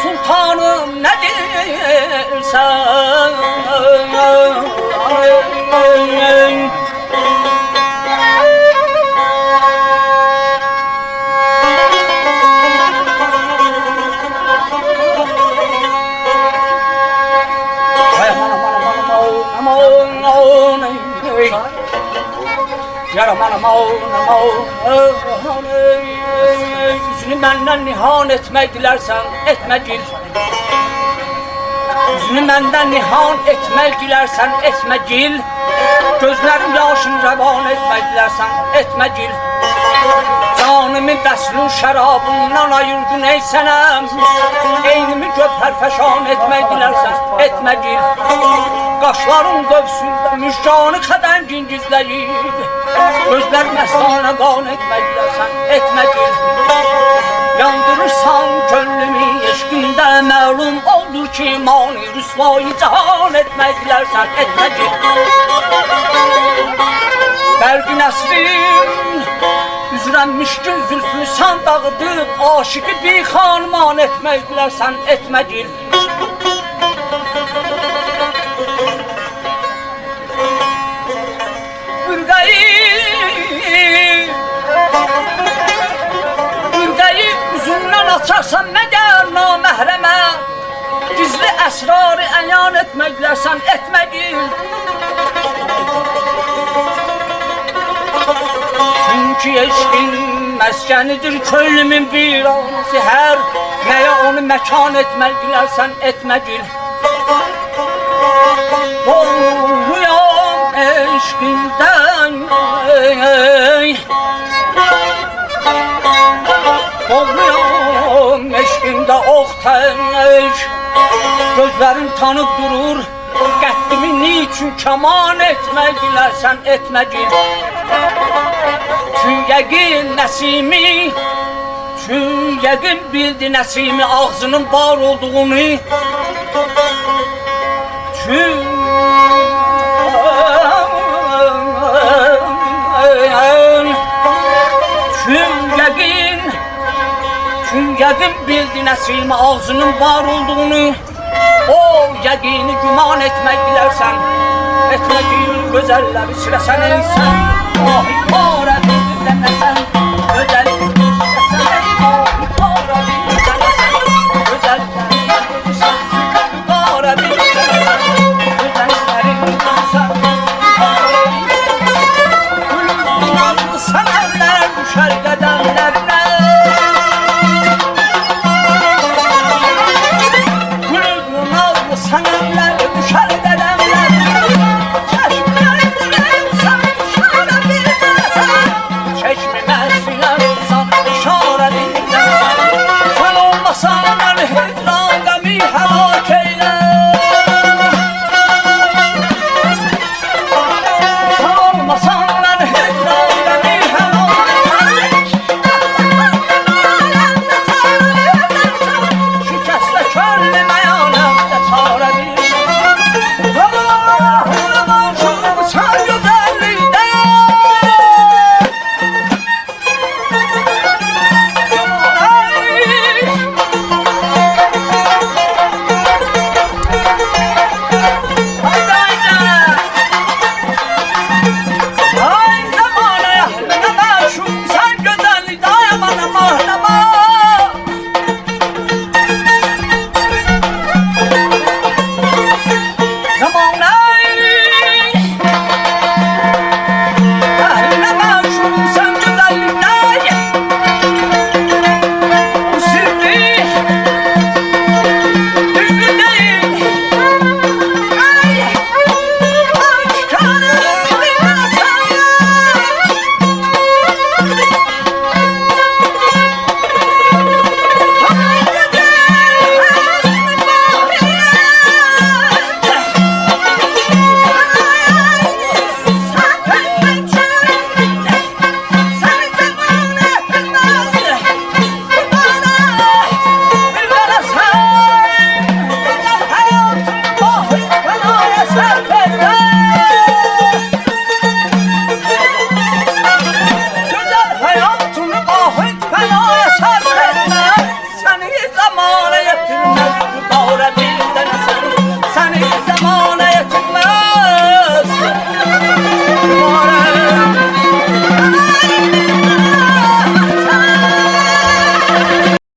sultanım nedir sen? Yüzünü benden nihan etmek dilersen etme gil. Yüzünü benden nihan etmek dilersen etme gil. Gözlerim yaşın revan etmek dilersen etme gil. Canımı bəslun şərabından ayırdın ey sənəm. Eynimi göpər fəşan etmək dilərsən etmə gil. Qaşların dövsündə müjganı xədəngin gizləyib. Gözlər məstanə qan etmək dilərsən etmə gil. Yandırırsan könlümü eşqində məlum oldur ki mani rüsvayı cahan etmək dilərsən etmə gil. Bərgin əsrin üzrənmişkin zülfünü sən dağıdıb aşıqı bir xanman etmək dilərsən etmə gil. Ürgəyi üzündən açarsan məgər naməhrəmə. Gizli əsrarı əyan etmək dilərsən etmə gil. Çünki eşqin məskənidir könlümün bir anı hər. Nəyə onu məkan etmək dilərsən etmə gil. Boğluyam eşqindən Boğluyam eşqində ox tək. Gözlərim tanıb durur qəddimi niçün kaman etmək dilərsən etmə gil. Çün yəqin nəsimi Çün yəqin bildi nəsimi ağzının bar olduğunu. Çün Yəqin bildi Nəsim ağzının var olduğunu. O yəqini güman etmək dilərsən. Etmə gül gözəlləri sürəsən eysən. Vahi parədir dənəsən. Gözəl